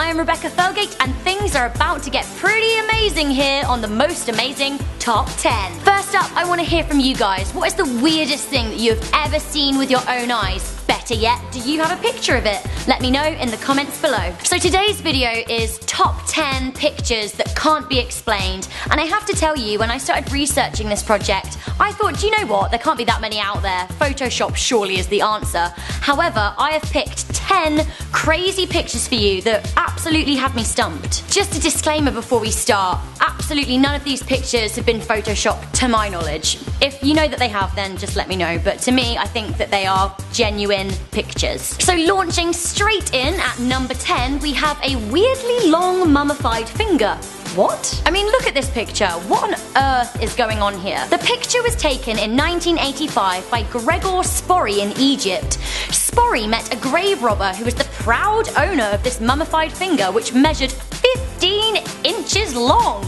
I am Rebecca Felgate, and things are about to get pretty amazing here on the most amazing Top 10. First up, I want to hear from you guys. What is the weirdest thing that you have ever seen with your own eyes? Better yet, do you have a picture of it? Let me know in the comments below. So today's video is top 10 pictures that can't be explained, and I have to tell you, when I started researching this project, I thought, do you know what, there can't be that many out there. Photoshop surely is the answer. However, I have picked 10 crazy pictures for you that absolutely have me stumped. Just a disclaimer before we start, absolutely none of these pictures have been photoshopped to my knowledge. If you know that they have, then just let me know, but to me, I think that they are genuine pictures. So launching straight in at number 10, we have a weirdly long mummified finger. What? I mean, look at this picture. What on earth is going on here? The picture was taken in 1985 by Gregor Spory in Egypt. Spory met a grave robber who was the proud owner of this mummified finger, which measured 15 inches long.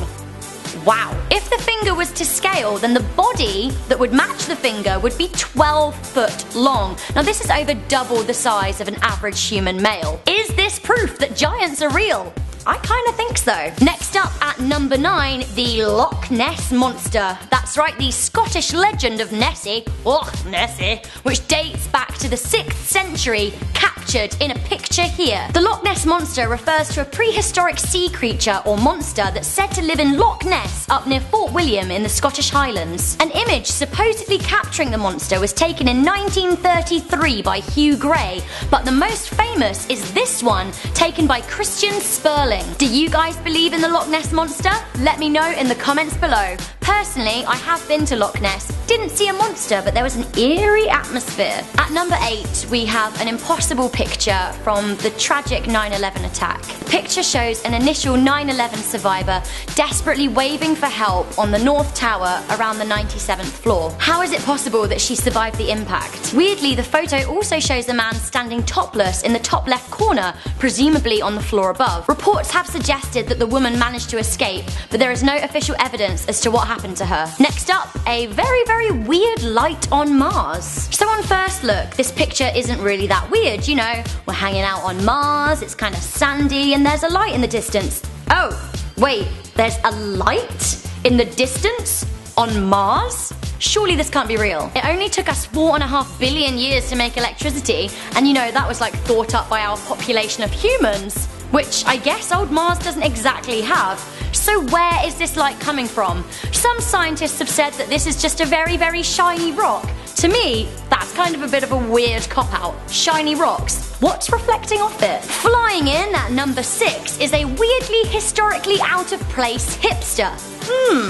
Wow. If the finger was to scale, then the body that would match the finger would be 12 foot long. Now this is over double the size of an average human male. Is this proof that giants are real? I kinda think so. Next up at number 9, the Loch Ness Monster. That's right, the Scottish legend of Nessie, Loch Nessie, which dates back to the 6th century, captured in a picture here. The Loch Ness Monster refers to a prehistoric sea creature or monster that's said to live in Loch Ness up near Fort William in the Scottish Highlands. An image supposedly capturing the monster was taken in 1933 by Hugh Gray, but the most famous is this one, taken by Christian Sperling. Do you guys believe in the Loch Ness Monster? Let me know in the comments below. Personally, I have been to Loch Ness. Didn't see a monster, but there was an eerie atmosphere. At number 8, we have an impossible picture from the tragic 9/11 attack. The picture shows an initial 9/11 survivor desperately waving for help on the North Tower around the 97th floor. How is it possible that she survived the impact? Weirdly, the photo also shows a man standing topless in the top left corner, presumably on the floor above. Reports have suggested that the woman managed to escape, but there is no official evidence as to what happened to her. Next up, a very weird light on Mars. So on first look, this picture isn't really that weird, you know. We're hanging out on Mars, it's kind of sandy, and there's a light in the distance. Oh, wait, there's a light in the distance on Mars? Surely this can't be real. It only took us 4.5 billion years to make electricity, and you know, that was like thought up by our population of humans, which I guess old Mars doesn't exactly have. So where is this light coming from? Some scientists have said that this is just a very shiny rock. To me, that's kind of a bit of a weird cop-out. Shiny rocks. What's reflecting off it? Flying in at number 6 is a weirdly historically out-of-place hipster.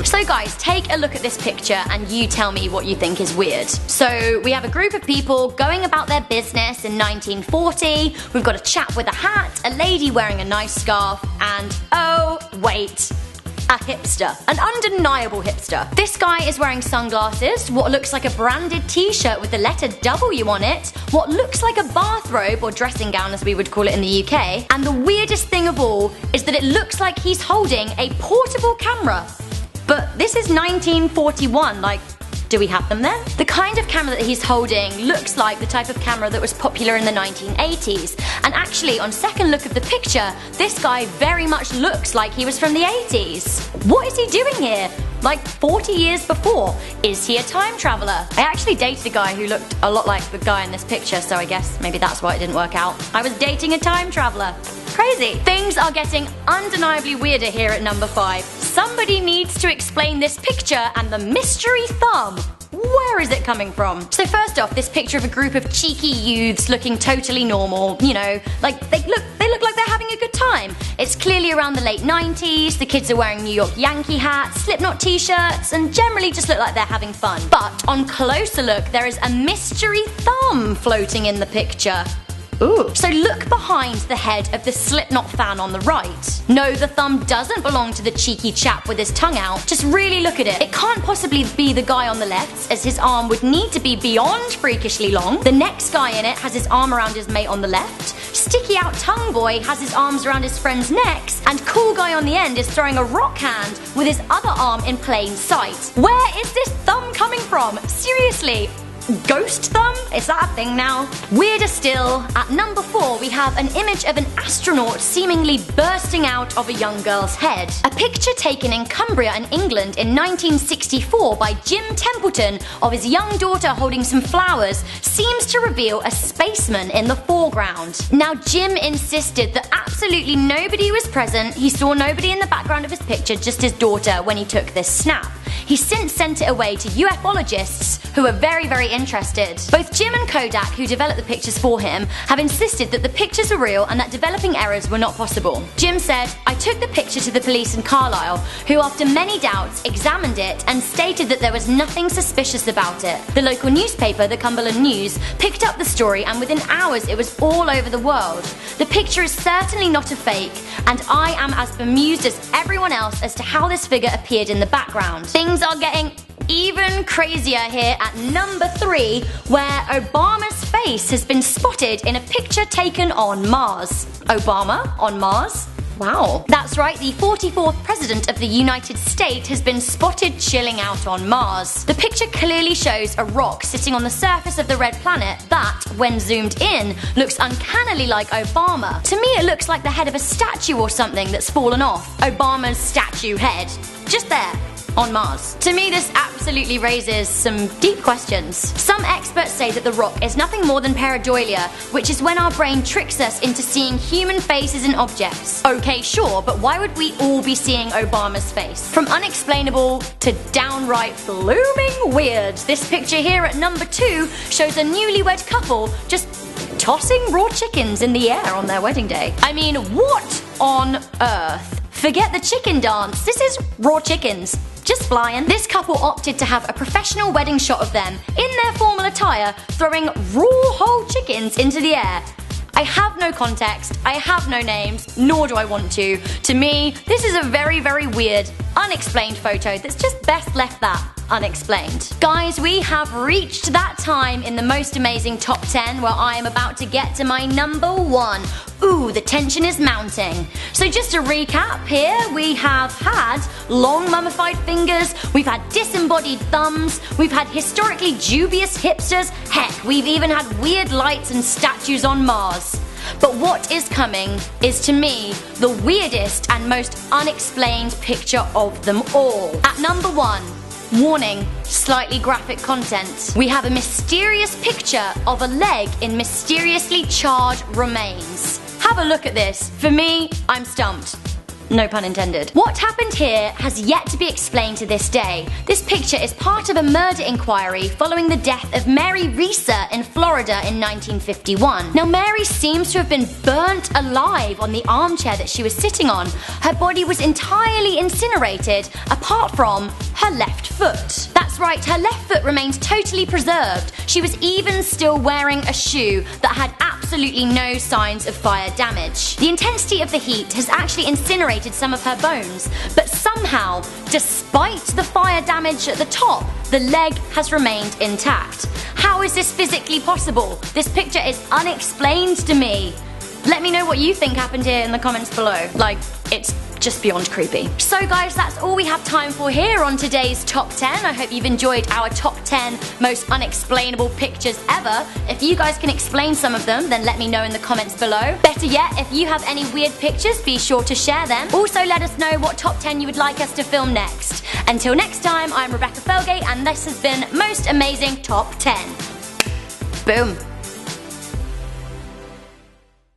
So guys, take a look at this picture and you tell me what you think is weird. So we have a group of people going about their business in 1940. We've got a chap with a hat, a lady wearing a nice scarf, and oh wait, a hipster. An undeniable hipster. This guy is wearing sunglasses, what looks like a branded t-shirt with the letter W on it, what looks like a bathrobe or dressing gown as we would call it in the UK, and the weirdest thing of all is that it looks like he's holding a portable camera. But this is 1941, like, do we have them there? The kind of camera that he's holding looks like the type of camera that was popular in the 1980s. And actually, on second look of the picture, this guy very much looks like he was from the 80s. What is he doing here? Like 40 years before? Is he a time traveler? I actually dated a guy who looked a lot like the guy in this picture, so I guess maybe that's why it didn't work out. I was dating a time traveler. Crazy. Things are getting undeniably weirder here at number 5. Somebody needs to explain this picture and the mystery thumb. Where is it coming from? So first off, this picture of a group of cheeky youths looking totally normal, you know, like they look like they're having a good time. It's clearly around the late 90s, the kids are wearing New York Yankee hats, Slipknot t-shirts, and generally just look like they're having fun. But on closer look, there is a mystery thumb floating in the picture. Ooh. So look behind the head of the Slipknot fan on the right. No, the thumb doesn't belong to the cheeky chap with his tongue out. Just really look at it. It can't possibly be the guy on the left, as his arm would need to be beyond freakishly long. The next guy in it has his arm around his mate on the left. Sticky out tongue boy has his arms around his friend's necks. And cool guy on the end is throwing a rock hand with his other arm in plain sight. Where is this thumb coming from? Seriously. ghost thumb? Is that a thing now? Weirder still, at number 4 we have an image of an astronaut seemingly bursting out of a young girl's head. A picture taken in Cumbria in England in 1964 by Jim Templeton of his young daughter holding some flowers seems to reveal a spaceman in the foreground. Now Jim insisted that absolutely nobody was present, he saw nobody in the background of his picture, just his daughter, when he took this snap. He's since sent it away to ufologists who are very interested. Both Jim and Kodak, who developed the pictures for him, have insisted that the pictures are real and that developing errors were not possible. Jim said, "I took the picture to the police in Carlisle, who after many doubts examined it and stated that there was nothing suspicious about it. The local newspaper, the Cumberland News, picked up the story and within hours it was all over the world. The picture is certainly not a fake and I am as bemused as everyone else as to how this figure appeared in the background." Things are getting even crazier here at number 3, where Obama's face has been spotted in a picture taken on Mars. Obama on Mars? Wow. That's right, the 44th President of the United States has been spotted chilling out on Mars. The picture clearly shows a rock sitting on the surface of the red planet that, when zoomed in, looks uncannily like Obama. To me it looks like the head of a statue or something that's fallen off. Obama's statue head. Just there. On Mars. To me this absolutely raises some deep questions. Some experts say that the rock is nothing more than pareidolia, which is when our brain tricks us into seeing human faces and objects. Okay, sure, but why would we all be seeing Obama's face? From unexplainable to downright blooming weird, this picture here at number 2 shows a newlywed couple just tossing raw chickens in the air on their wedding day. I mean, what on earth? Forget the chicken dance, this is raw chickens. Just flying. This couple opted to have a professional wedding shot of them, in their formal attire, throwing raw whole chickens into the air. I have no context, I have no names, nor do I want to. To me, this is a very weird, unexplained photo that's just best left that unexplained. Guys, we have reached that time in the most amazing top 10 where I am about to get to my number 1. Ooh, the tension is mounting. So just to recap here, we have had long mummified fingers, we've had disembodied thumbs, we've had historically dubious hipsters, heck, we've even had weird lights and statues on Mars. But what is coming is, to me, the weirdest and most unexplained picture of them all. At number 1, warning, slightly graphic content. We have a mysterious picture of a leg in mysteriously charred remains. Have a look at this. For me, I'm stumped. No pun intended. What happened here has yet to be explained to this day. This picture is part of a murder inquiry following the death of Mary Reeser in Florida in 1951. Now Mary seems to have been burnt alive on the armchair that she was sitting on. Her body was entirely incinerated apart from her left foot. That's right, her left foot remained totally preserved. She was even still wearing a shoe that had absolutely no signs of fire damage. The intensity of the heat has actually incinerated some of her bones, but somehow, despite the fire damage at the top, the leg has remained intact. How is this physically possible? This picture is unexplained to me. Let me know what you think happened here in the comments below. Like, it's just beyond creepy. So guys, that's all we have time for here on today's top 10. I hope you've enjoyed our top 10 most unexplainable pictures ever. If you guys can explain some of them, then let me know in the comments below. Better yet, if you have any weird pictures, be sure to share them. Also let us know what top 10 you would like us to film next. Until next time, I'm Rebecca Felgate and this has been Most Amazing Top 10. Boom.